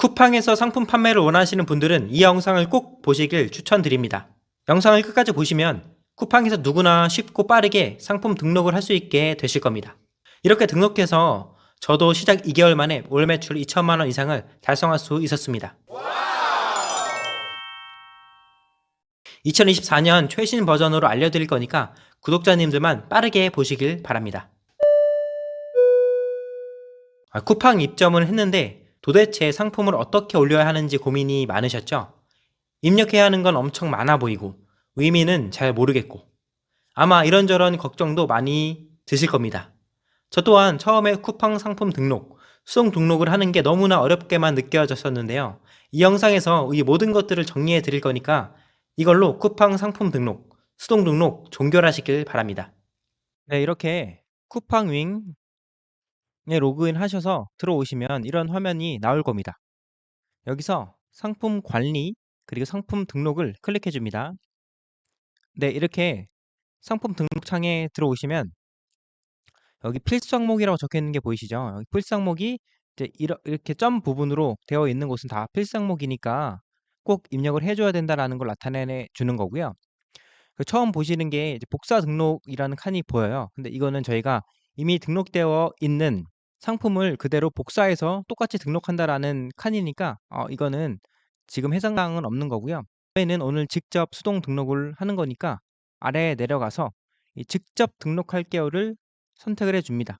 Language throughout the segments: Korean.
쿠팡에서 상품 판매를 원하시는 분들은 이 영상을 꼭 보시길 추천드립니다. 영상을 끝까지 보시면 쿠팡에서 누구나 쉽고 빠르게 상품 등록을 할 수 있게 되실 겁니다. 이렇게 등록해서 저도 시작 2개월 만에 월 매출 2천만 원 이상을 달성할 수 있었습니다. 2024년 최신 버전으로 알려드릴 거니까 구독자님들만 빠르게 보시길 바랍니다. 쿠팡 입점을 했는데 도대체 상품을 어떻게 올려야 하는지 고민이 많으셨죠? 입력해야 하는 건 엄청 많아 보이고 의미는 잘 모르겠고 아마 이런저런 걱정도 많이 드실 겁니다. 저 또한 처음에 쿠팡 상품 등록, 수동 등록을 하는 게 너무나 어렵게만 느껴졌었는데요. 이 영상에서 이 모든 것들을 정리해 드릴 거니까 이걸로 쿠팡 상품 등록, 수동 등록 종결하시길 바랍니다. 네, 이렇게 쿠팡 윙에 로그인 하셔서 들어오시면 이런 화면이 나올 겁니다. 여기서 상품 관리 그리고 상품 등록을 클릭해 줍니다. 네, 이렇게 상품 등록 창에 들어오시면 여기 필수 항목이라고 적혀 있는 게 보이시죠? 여기 필수 항목이 이제 이렇게 점 부분으로 되어 있는 곳은 다 필수 항목이니까 꼭 입력을 해줘야 된다라는 걸 나타내 주는 거고요. 처음 보시는 게 이제 복사 등록이라는 칸이 보여요. 근데 이거는 저희가 이미 등록되어 있는 상품을 그대로 복사해서 똑같이 등록한다라는 칸이니까 이거는 지금 해당 사항은 없는 거고요. 저희는 오늘 직접 수동 등록을 하는 거니까 아래에 내려가서 이 직접 등록할게요를 선택을 해줍니다.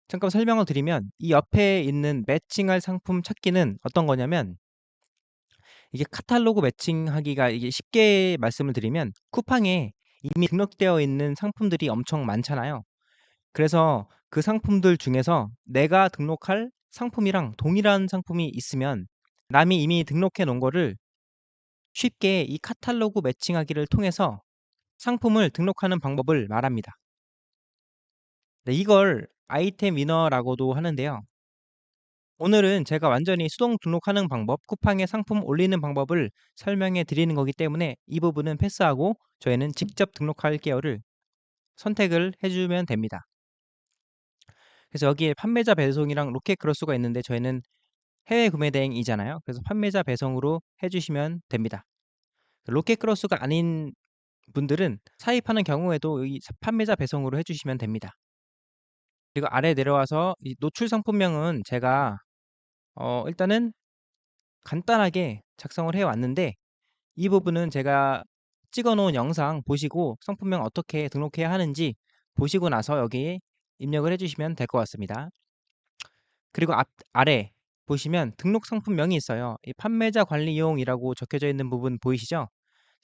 잠깐 설명을 드리면 이 옆에 있는 매칭할 상품 찾기는 어떤 거냐면 이게 카탈로그 매칭하기가 이게 쉽게 말씀을 드리면 쿠팡에 이미 등록되어 있는 상품들이 엄청 많잖아요. 그래서 그 상품들 중에서 내가 등록할 상품이랑 동일한 상품이 있으면 남이 이미 등록해 놓은 거를 쉽게 이 카탈로그 매칭하기를 통해서 상품을 등록하는 방법을 말합니다. 네, 이걸 아이템 위너라고도 하는데요. 오늘은 제가 완전히 수동 등록하는 방법, 쿠팡에 상품 올리는 방법을 설명해 드리는 거기 때문에 이 부분은 패스하고 저희는 직접 등록할게요를 선택을 해주면 됩니다. 그래서 여기에 판매자 배송이랑 로켓 크로스가 있는데 저희는 해외 구매 대행이잖아요. 그래서 판매자 배송으로 해주시면 됩니다. 로켓 크로스가 아닌 분들은 사입하는 경우에도 이 판매자 배송으로 해주시면 됩니다. 그리고 아래 내려와서 이 노출 상품명은 제가 일단은 간단하게 작성을 해 왔는데 이 부분은 제가 찍어 놓은 영상 보시고 상품명 어떻게 등록해야 하는지 보시고 나서 여기에 입력을 해주시면 될 것 같습니다. 그리고 아래 보시면 등록 상품명이 있어요. 이 판매자 관리용이라고 적혀져 있는 부분 보이시죠?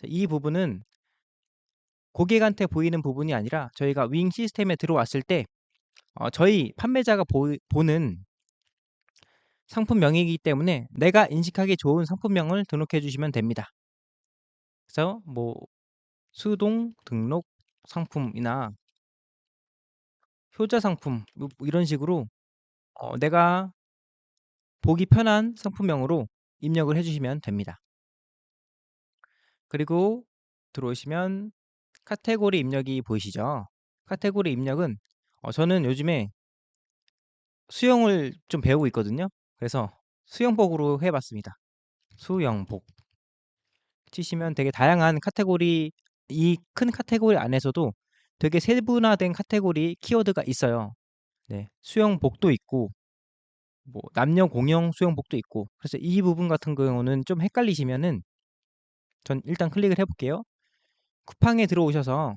이 부분은 고객한테 보이는 부분이 아니라 저희가 윙 시스템에 들어왔을 때 저희 판매자가 보는 상품명이기 때문에 내가 인식하기 좋은 상품명을 등록해 주시면 됩니다. 그래서 뭐 수동 등록 상품이나 효자 상품 뭐 이런 식으로 내가 보기 편한 상품명으로 입력을 해주시면 됩니다. 그리고 들어오시면 카테고리 입력이 보이시죠? 카테고리 입력은 저는 요즘에 수영을 좀 배우고 있거든요. 그래서 수영복으로 해봤습니다. 수영복 치시면 되게 다양한 카테고리, 이 큰 카테고리 안에서도 되게 세분화된 카테고리 키워드가 있어요. 네, 수영복도 있고 뭐 남녀 공용 수영복도 있고 그래서 이 부분 같은 경우는 좀 헷갈리시면은 전 일단 클릭을 해볼게요. 쿠팡에 들어오셔서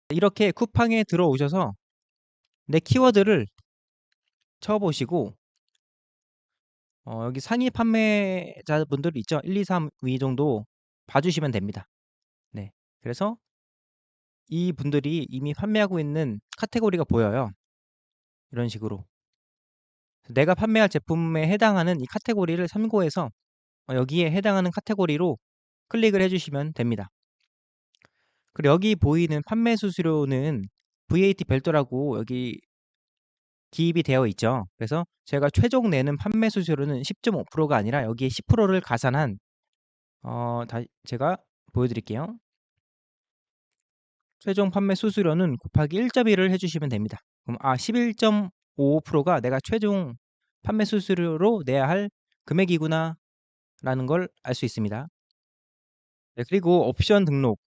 이렇게 쿠팡에 들어오셔서 내 키워드를 쳐보시고 여기 상위 판매자분들 있죠? 1, 2, 3 위 정도 봐주시면 됩니다. 네, 그래서 이 분들이 이미 판매하고 있는 카테고리가 보여요. 이런 식으로 내가 판매할 제품에 해당하는 이 카테고리를 참고해서 여기에 해당하는 카테고리로 클릭을 해주시면 됩니다. 그리고 여기 보이는 판매 수수료는 VAT 별도라고 여기 기입이 되어 있죠. 그래서 제가 최종 내는 판매 수수료는 10.5%가 아니라 여기에 10%를 가산한 제가 보여드릴게요. 최종 판매 수수료는 곱하기 1.1을 해 주시면 됩니다. 그럼 11.55%가 내가 최종 판매 수수료로 내야 할 금액이구나라는 걸 알 수 있습니다. 네, 그리고 옵션 등록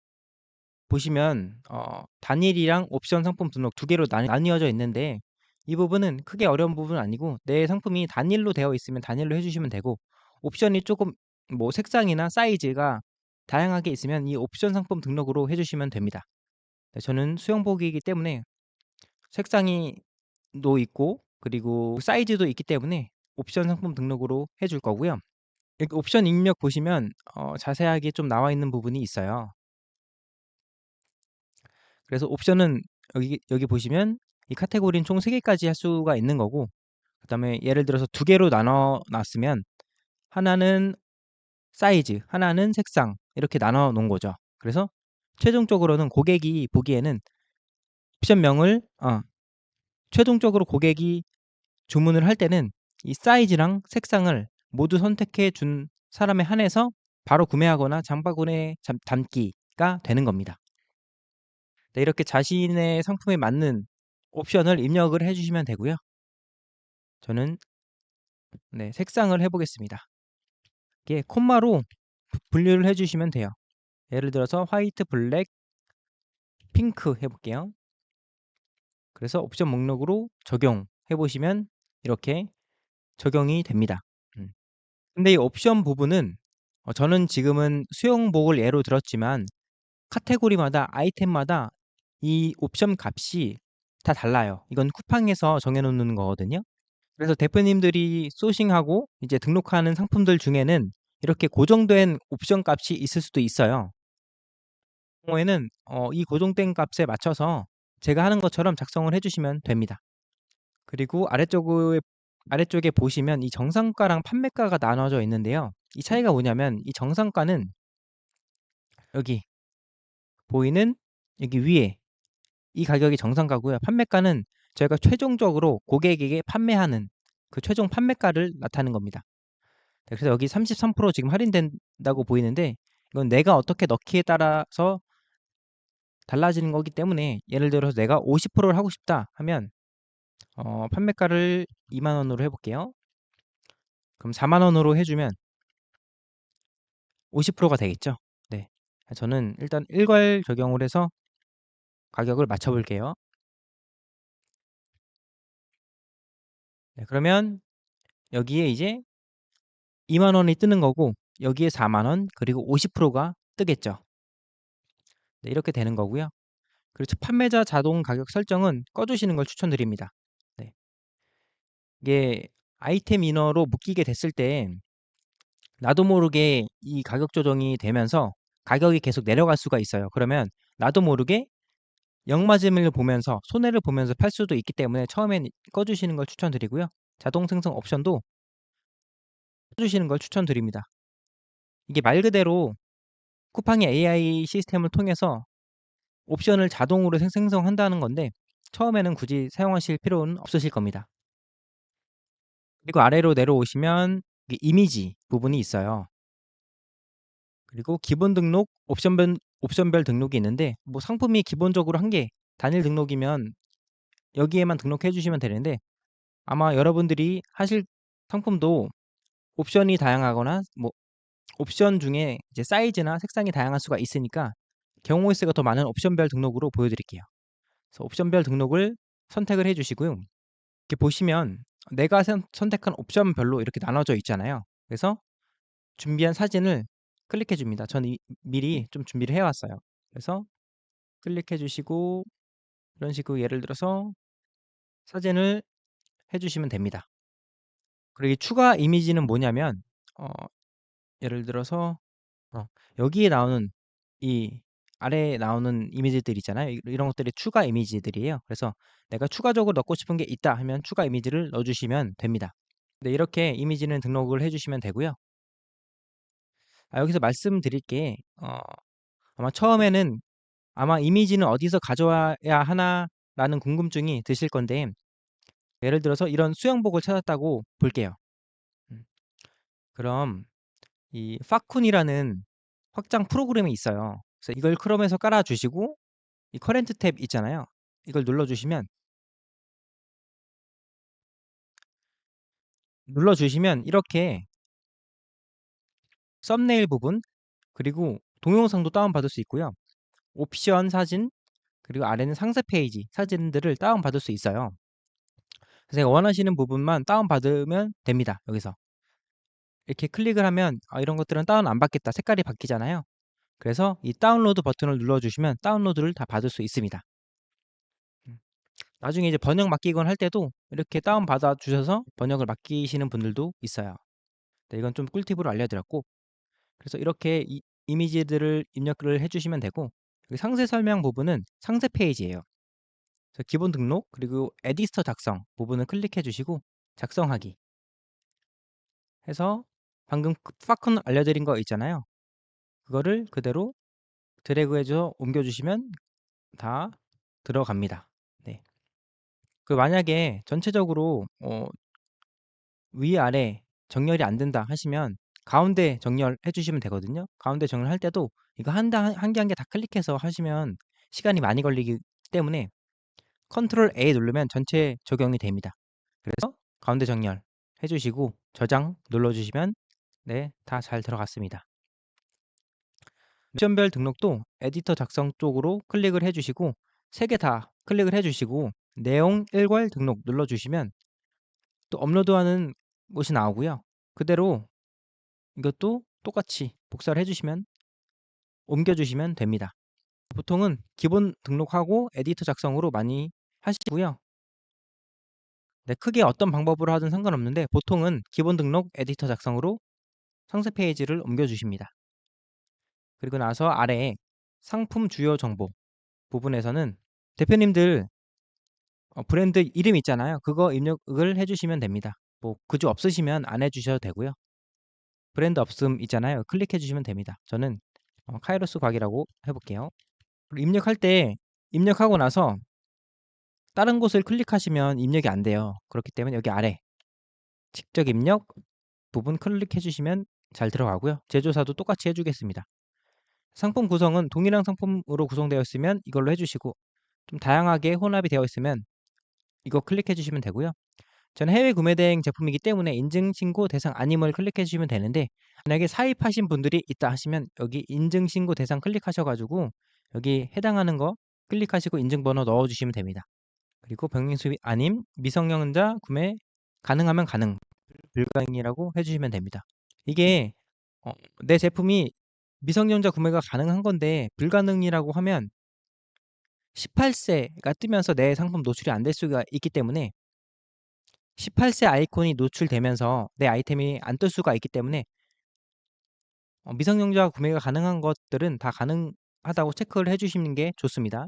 보시면 단일이랑 옵션 상품 등록 두 개로 나뉘어져 있는데, 이 부분은 크게 어려운 부분은 아니고 내 상품이 단일로 되어 있으면 단일로 해 주시면 되고, 옵션이 조금 뭐 색상이나 사이즈가 다양하게 있으면 이 옵션 상품 등록으로 해 주시면 됩니다. 네, 저는 수영복이기 때문에 색상이 도 있고 그리고 사이즈도 있기 때문에 옵션 상품 등록으로 해줄 거고요. 여기 옵션 입력 보시면 자세하게 좀 나와 있는 부분이 있어요. 그래서 옵션은 여기 보시면 이 카테고리는 총 3 개까지 할 수가 있는 거고, 그다음에 예를 들어서 2 개로 나눠 놨으면 하나는 사이즈, 하나는 색상 이렇게 나눠 놓은 거죠. 그래서 최종적으로는 고객이 보기에는 옵션명을 최종적으로 고객이 주문을 할 때는 이 사이즈랑 색상을 모두 선택해 준 사람에 한해서 바로 구매하거나 장바구니에 담기가 되는 겁니다. 네, 이렇게 자신의 상품에 맞는 옵션을 입력을 해 주시면 되고요. 저는 네, 색상을 해 보겠습니다. 이게 콤마로 분류를 해 주시면 돼요. 예를 들어서 화이트, 블랙, 핑크 해 볼게요. 그래서 옵션 목록으로 적용해 보시면 이렇게 적용이 됩니다. 음. 근데 이 옵션 부분은 저는 지금은 수영복을 예로 들었지만 카테고리마다 아이템마다 이 옵션 값이 다 달라요. 이건 쿠팡에서 정해 놓는 거거든요. 그래서 대표님들이 소싱하고 이제 등록하는 상품들 중에는 이렇게 고정된 옵션 값이 있을 수도 있어요. 그 경우에는 이 고정된 값에 맞춰서 제가 하는 것처럼 작성을 해 주시면 됩니다. 그리고 아래쪽에 보시면 이 정상가랑 판매가가 나눠져 있는데요. 이 차이가 뭐냐면 이 정상가는 여기 보이는 여기 위에 이 가격이 정상가고요. 판매가는 저희가 최종적으로 고객에게 판매하는 그 최종 판매가를 나타내는 겁니다. 네, 그래서 여기 33% 지금 할인된다고 보이는데 이건 내가 어떻게 넣기에 따라서 달라지는 거기 때문에, 예를 들어서 내가 50%를 하고 싶다 하면 판매가를 2만 원으로 해 볼게요. 그럼 4만 원으로 해 주면 50%가 되겠죠. 네. 저는 일단 일괄 적용을 해서 가격을 맞춰 볼게요. 네, 그러면 여기에 이제 2만 원이 뜨는 거고 여기에 4만 원 그리고 50%가 뜨겠죠. 네, 이렇게 되는 거고요. 그리고 판매자 자동 가격 설정은 꺼 주시는 걸 추천드립니다. 네. 이게 아이템 인어로 묶이게 됐을 때 나도 모르게 이 가격 조정이 되면서 가격이 계속 내려갈 수가 있어요. 그러면 나도 모르게 역마진을 보면서 손해를 보면서 팔 수도 있기 때문에 처음엔 꺼 주시는 걸 추천드리고요. 자동 생성 옵션도 꺼 주시는 걸 추천드립니다. 이게 말 그대로 쿠팡의 AI 시스템을 통해서 옵션을 자동으로 생성한다는 건데 처음에는 굳이 사용하실 필요는 없으실 겁니다. 그리고 아래로 내려오시면 이게 이미지 부분이 있어요. 그리고 기본 등록, 옵션별 등록이 있는데 뭐 상품이 기본적으로 한 개, 단일 등록이면 여기에만 등록해 주시면 되는데, 아마 여러분들이 하실 상품도 옵션이 다양하거나 뭐 옵션 중에 이제 사이즈나 색상이 다양할 수가 있으니까 경우의 수가 더 많은 옵션별 등록으로 보여드릴게요. 그래서 옵션별 등록을 선택을 해 주시고요. 이렇게 보시면 내가 선택한 옵션별로 이렇게 나눠져 있잖아요. 그래서 준비한 사진을 클릭해 줍니다. 저는 미리 좀 준비를 해 왔어요. 그래서 클릭해 주시고 이런 식으로 예를 들어서 사진을 해 주시면 됩니다. 그리고 이 추가 이미지는 뭐냐면 어 예를 들어서 어 여기에 나오는 이 아래에 나오는 이미지들 있잖아요. 이런 것들이 추가 이미지들이에요. 그래서 내가 추가적으로 넣고 싶은 게 있다 하면 추가 이미지를 넣어 주시면 됩니다. 네, 이렇게 이미지는 등록을 해 주시면 되고요. 여기서 말씀드릴 게 아마 처음에는 아마 '이미지는 어디서 가져와야 하나.'라는 궁금증이 드실 건데, 예를 들어서 이런 수영복을 찾았다고 볼게요. 음 그럼 이 파쿤이라는 확장 프로그램이 있어요. 그래서 이걸 크롬에서 깔아 주시고 이 커렌트 탭 있잖아요. 이걸 눌러주시면 이렇게 썸네일 부분 그리고 동영상도 다운받을 수 있고요. 옵션 사진 그리고 아래는 상세 페이지 사진들을 다운받을 수 있어요. 그래서 제가 원하시는 부분만 다운받으면 됩니다. 여기서 이렇게 클릭을 하면 이런 것들은 다운 안 받겠다. 색깔이 바뀌잖아요. 그래서 이 다운로드 버튼을 눌러주시면 다운로드를 다 받을 수 있습니다. 음. 나중에 이제 번역 맡기건 할 때도 이렇게 다운받아 주셔서 번역을 맡기시는 분들도 있어요. 네, 이건 좀 꿀팁으로 알려드렸고 그래서 이렇게 이미지들을 입력을 해주시면 되고 여기 상세 설명 부분은 상세 페이지예요. 그래서 기본 등록 그리고 에디터 작성 부분을 클릭해 주시고 작성하기 해서 방금 파콘 알려드린 거 있잖아요. 그거를 그대로 드래그해서 옮겨주시면 다 들어갑니다. 네. 그 만약에 전체적으로 위아래 정렬이 안 된다 하시면 가운데 정렬해 주시면 되거든요. 가운데 정렬할 때도 이거 한 개 한 개 다 클릭해서 하시면 시간이 많이 걸리기 때문에 컨트롤 A 누르면 전체 적용이 됩니다. 그래서 가운데 정렬 해 주시고 저장 눌러 주시면 네, 다 잘 들어갔습니다. 옵션별 등록도 에디터 작성 쪽으로 클릭을 해 주시고 3개 다 클릭을 해 주시고 내용 일괄 등록 눌러 주시면 또 업로드하는 곳이 나오고요. 그대로 이것도 똑같이 복사를 해 주시면 옮겨 주시면 됩니다. 보통은 기본 등록하고 에디터 작성으로 많이 하시고요. 네, 크게 어떤 방법으로 하든 상관없는데 보통은 기본 등록 에디터 작성으로 상세 페이지를 옮겨 주십니다. 그리고 나서 아래에 상품 주요 정보 부분에서는 대표님들 브랜드 이름 있잖아요. 그거 입력을 해 주시면 됩니다. 뭐 그주 없으시면 안 해 주셔도 되고요. 브랜드 없음 있잖아요. 클릭해 주시면 됩니다. 저는 카이로스 곽이라고 해 볼게요. 그리고 입력할 때 입력하고 나서 다른 곳을 클릭하시면 입력이 안 돼요. 그렇기 때문에 여기 아래 직접 입력 부분 클릭해 주시면 잘 들어가고요. 제조사도 똑같이 해 주겠습니다. 상품 구성은 동일한 상품으로 구성되어 있으면 이걸로 해 주시고 좀 다양하게 혼합이 되어 있으면 이거 클릭해 주시면 되고요. 저는 해외 구매 대행 제품이기 때문에 인증 신고 대상 아님을 클릭해 주시면 되는데 만약에 사입하신 분들이 있다 하시면 여기 인증 신고 대상 클릭하셔 가지고 여기 해당하는 거 클릭하시고 인증번호 넣어 주시면 됩니다. 그리고 병행 수입 아님 미성년자 구매 가능하면 가능 불가능이라고 해 주시면 됩니다. 이게 내 제품이 미성년자 구매가 가능한 건데 불가능이라고 하면 18세가 뜨면서 내 상품 노출이 안 될 수가 있기 때문에 18세 아이콘이 노출되면서 내 아이템이 안 뜰 수가 있기 때문에 미성년자 구매가 가능한 것들은 다 가능하다고 체크를 해 주시는 게 좋습니다.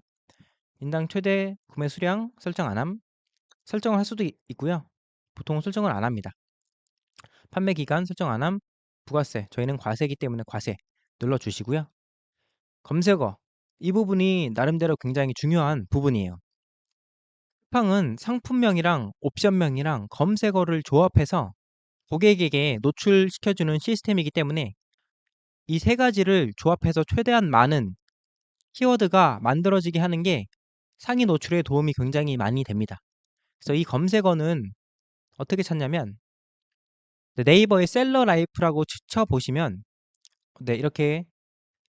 인당 최대 구매 수량 설정 안 함. 설정을 할 수도 있고요. 보통은 설정을 안 합니다. 판매 기간 설정 안 함. 부가세. 저희는 과세이기 때문에 과세 눌러 주시고요. 검색어. 이 부분이 나름대로 굉장히 중요한 부분이에요. 쿠팡은 상품명이랑 옵션명이랑 검색어를 조합해서 고객에게 노출시켜주는 시스템이기 때문에 이 세 가지를 조합해서 최대한 많은 키워드가 만들어지게 하는 게 상위 노출에 도움이 굉장히 많이 됩니다. 그래서 이 검색어는 어떻게 찾냐면 네이버의 셀러 라이프라고 쳐보시면 네, 이렇게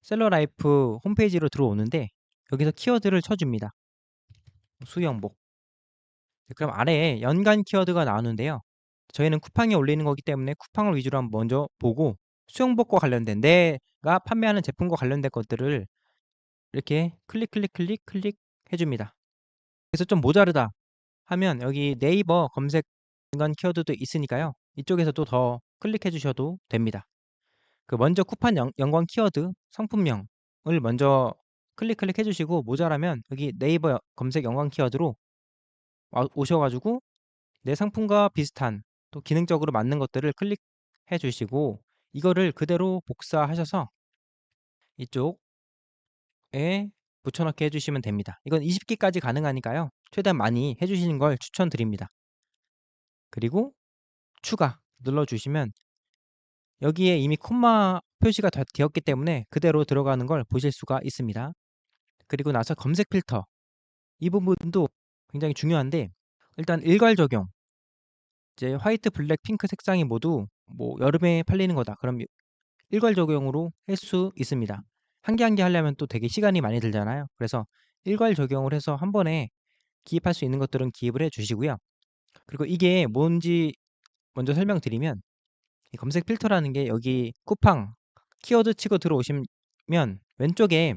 셀러 라이프 홈페이지로 들어오는데 여기서 키워드를 쳐줍니다. 수영복. 그럼 아래에 연관 키워드가 나오는데요. 저희는 쿠팡에 올리는 거기 때문에 쿠팡을 위주로 한번 먼저 보고 수영복과 관련된 내가 판매하는 제품과 관련된 것들을 이렇게 클릭 해줍니다. 그래서 좀 모자르다 하면 여기 네이버 검색 연관 키워드도 있으니까요. 이쪽에서도 더 클릭해 주셔도 됩니다. 그 먼저 쿠팡 연관 키워드 상품명을 먼저 클릭해 주시고 모자라면 여기 네이버 검색 연관 키워드로 오셔가지고 내 상품과 비슷한 또 기능적으로 맞는 것들을 클릭해 주시고 이거를 그대로 복사하셔서 이쪽에 붙여넣기 해주시면 됩니다. 이건 20개까지 가능하니까요. 최대한 많이 해주시는 걸 추천드립니다. 그리고 추가 눌러주시면 여기에 이미 콤마 표시가 되었기 때문에 그대로 들어가는 걸 보실 수가 있습니다. 그리고 나서 검색 필터. 이 부분도 굉장히 중요한데 일단 일괄 적용. 이제 화이트, 블랙, 핑크 색상이 모두 뭐 여름에 팔리는 거다. 그럼 일괄 적용으로 할 수 있습니다. 한 개 한 개 하려면 또 되게 시간이 많이 들잖아요. 그래서 일괄 적용을 해서 한 번에 기입할 수 있는 것들은 기입을 해 주시고요. 그리고 이게 뭔지 먼저 설명드리면 이 검색 필터라는 게 여기 쿠팡 키워드 치고 들어오시면 왼쪽에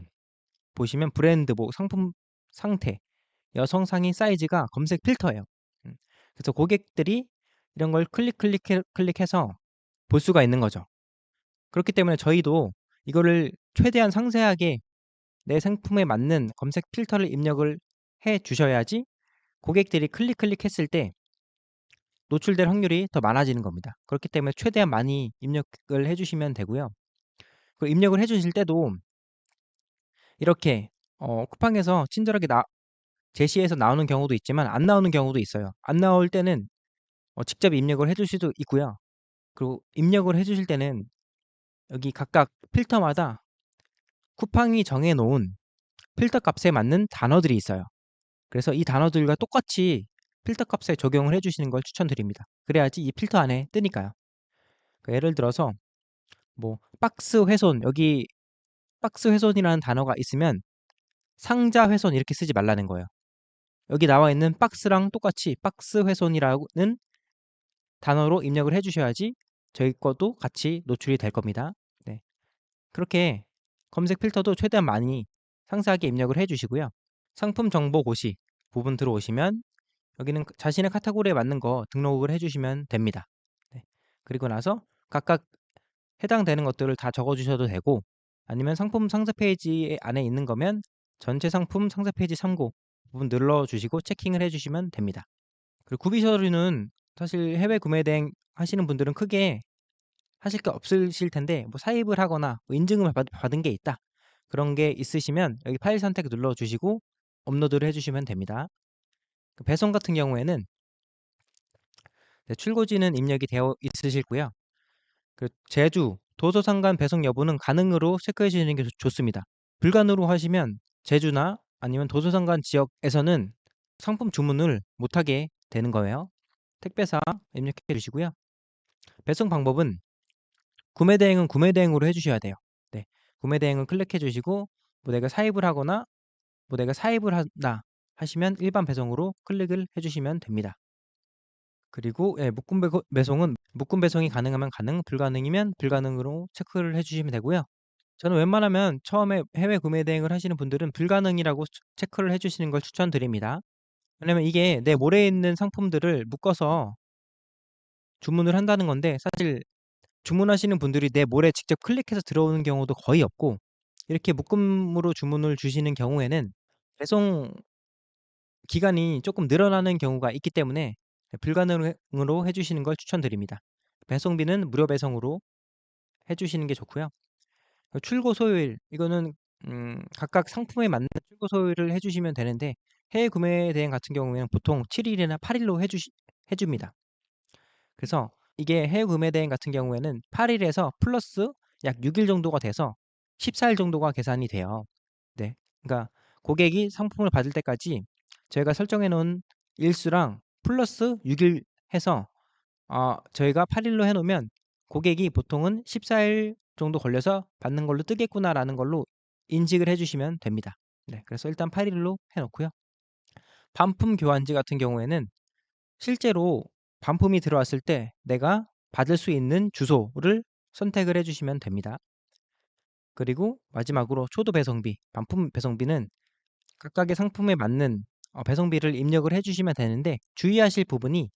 보시면 브랜드 뭐 상품 상태 여성 상의 사이즈가 검색 필터예요. 그래서 고객들이 이런 걸 클릭해서 볼 수가 있는 거죠. 그렇기 때문에 저희도 이거를 최대한 상세하게 내 상품에 맞는 검색 필터를 입력을 해 주셔야지 고객들이 클릭했을 때 노출될 확률이 더 많아지는 겁니다. 그렇기 때문에 최대한 많이 입력을 해 주시면 되고요. 그 입력을 해 주실 때도 이렇게 쿠팡에서 친절하게 제시해서 나오는 경우도 있지만 안 나오는 경우도 있어요. 안 나올 때는 직접 입력을 해 줄 수도 있고요. 그리고 입력을 해 주실 때는 여기 각각 필터마다 쿠팡이 정해 놓은 필터 값에 맞는 단어들이 있어요. 그래서 이 단어들과 똑같이 필터 값에 적용을 해 주시는 걸 추천드립니다. 그래야지 이 필터 안에 뜨니까요. 예를 들어서 뭐 박스 훼손 여기 박스 훼손이라는 단어가 있으면 상자 훼손 이렇게 쓰지 말라는 거예요. 여기 나와 있는 박스랑 똑같이 박스 훼손이라는 단어로 입력을 해 주셔야지 저희 것도 같이 노출이 될 겁니다. 네. 그렇게 검색 필터도 최대한 많이 상세하게 입력을 해 주시고요. 상품 정보 고시 부분 들어오시면 여기는 자신의 카테고리에 맞는 거 등록을 해 주시면 됩니다. 네. 그리고 나서 각각 해당되는 것들을 다 적어 주셔도 되고 아니면 상품 상세 페이지 안에 있는 거면 전체 상품 상세 페이지 참고 부분 눌러 주시고 체킹을 해 주시면 됩니다. 그리고 구비 서류는 사실 해외 구매 대행 하시는 분들은 크게 하실 게 없으실 텐데 뭐 사입을 하거나 뭐 인증을 받은 게 있다. 그런 게 있으시면 여기 파일 선택 눌러 주시고 업로드를 해 주시면 됩니다. 그 배송 같은 경우에는 네, 출고지는 입력이 되어 있으시고요. 그 제주, 도서상간 배송 여부는 가능으로 체크해 주시는 게 좋습니다. 불가능으로 하시면 제주나 아니면 도서상간 지역에서는 상품 주문을 못하게 되는 거예요. 택배사 입력해 주시고요. 배송 방법은 구매 대행은 구매 대행으로 해 주셔야 돼요. 네. 구매 대행을 클릭해 주시고 뭐 내가 사입을 하거나 뭐 내가 사입을 한다 하시면 일반 배송으로 클릭을 해 주시면 됩니다. 그리고 예, 배송은 묶음 배송이 가능하면 가능, 불가능이면 불가능으로 체크를 해 주시면 되고요. 저는 웬만하면 처음에 해외 구매 대행을 하시는 분들은 불가능이라고 체크를 해 주시는 걸 추천드립니다. 왜냐면 이게 내 몰에 있는 상품들을 묶어서 주문을 한다는 건데 사실 주문하시는 분들이 내 몰에 직접 클릭해서 들어오는 경우도 거의 없고 이렇게 묶음으로 주문을 주시는 경우에는 배송 기간이 조금 늘어나는 경우가 있기 때문에 불가능으로 해 주시는 걸 추천드립니다. 배송비는 무료 배송으로 해 주시는 게 좋고요. 출고 소요일 이거는 각각 상품에 맞는 출고 소요일을 해 주시면 되는데 해외 구매 대행 같은 경우에는 보통 7 일이나 8 일로 해 줍니다. 그래서 이게 해외 구매 대행 같은 경우에는 8 일에서 플러스 약 6일 정도가 돼서 14일 정도가 계산이 돼요. 네. 그러니까 고객이 상품을 받을 때까지 저희가 설정해 놓은 일수랑 플러스 6일 해서 저희가 8 일로 해 놓으면 고객이 보통은 14일 정도 걸려서 받는 걸로 뜨겠구나라는 걸로 인식을 해 주시면 됩니다. 네. 그래서 일단 8 일로 해 놓고요. 반품 교환지 같은 경우에는 실제로 반품이 들어왔을 때 내가 받을 수 있는 주소를 선택을 해 주시면 됩니다. 그리고 마지막으로 초도 배송비, 반품 배송비는 각각의 상품에 맞는 배송비를 입력을 해 주시면 되는데 주의하실 부분이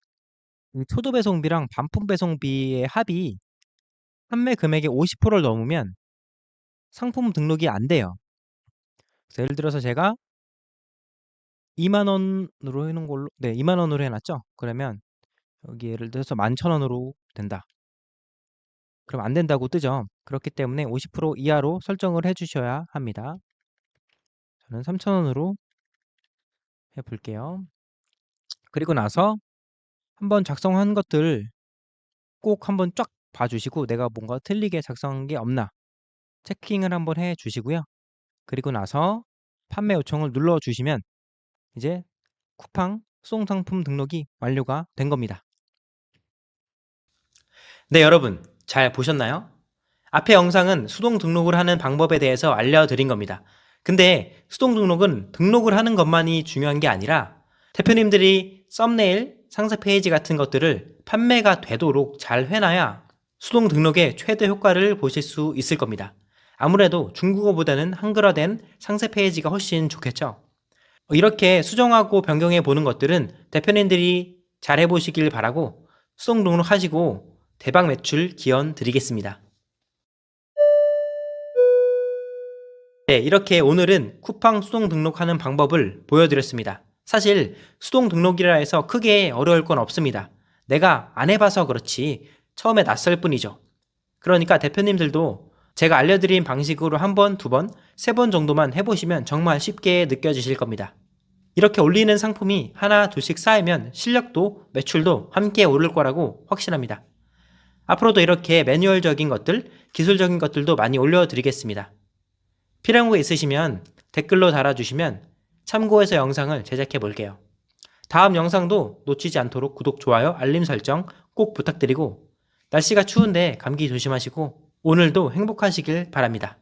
이 초도 배송비랑 반품 배송비의 합이 판매 금액의 50%를 넘으면 상품 등록이 안 돼요. 그래서 예를 들어서 제가 2만 원으로 해 놓은 걸로 네 2만 원으로 해 놨죠. 그러면 여기 예를 들어서 11,000원으로 된다. 그럼 안 된다고 뜨죠. 그렇기 때문에 50% 이하로 설정을 해 주셔야 합니다. 저는 3,000원으로 해 볼게요. 그리고 나서 한번 작성한 것들 꼭 한번 쫙 봐 주시고 내가 뭔가 틀리게 작성한 게 없나 체킹을 한번 해 주시고요. 그리고 나서 판매 요청을 눌러주시면 이제 쿠팡 수동 상품 등록이 완료가 된 겁니다. 네, 여러분 잘 보셨나요? 앞의 영상은 수동 등록을 하는 방법에 대해서 알려드린 겁니다. 근데 수동 등록은 등록을 하는 것만이 중요한 게 아니라 대표님들이 썸네일, 상세 페이지 같은 것들을 판매가 되도록 잘 해놔야 수동 등록의 최대 효과를 보실 수 있을 겁니다. 아무래도 중국어보다는 한글화된 상세 페이지가 훨씬 좋겠죠. 이렇게 수정하고 변경해 보는 것들은 대표님들이 잘 해보시길 바라고 수동 등록하시고 대박 매출 기원 드리겠습니다. 네, 이렇게 오늘은 쿠팡 수동 등록하는 방법을 보여드렸습니다. 사실 수동 등록이라 해서 크게 어려울 건 없습니다. 내가 안 해봐서 그렇지 처음에 낯설 뿐이죠. 그러니까 대표님들도 제가 알려드린 방식으로 한 번, 두 번, 세 번 정도만 해보시면 정말 쉽게 느껴지실 겁니다. 이렇게 올리는 상품이 하나, 둘씩 쌓이면 실력도 매출도 함께 오를 거라고 확신합니다. 앞으로도 이렇게 매뉴얼적인 것들, 기술적인 것들도 많이 올려드리겠습니다. 필요한 거 있으시면 댓글로 달아주시면 참고해서 영상을 제작해 볼게요. 다음 영상도 놓치지 않도록 구독, 좋아요, 알림 설정 꼭 부탁드리고 날씨가 추운데 감기 조심하시고 오늘도 행복하시길 바랍니다.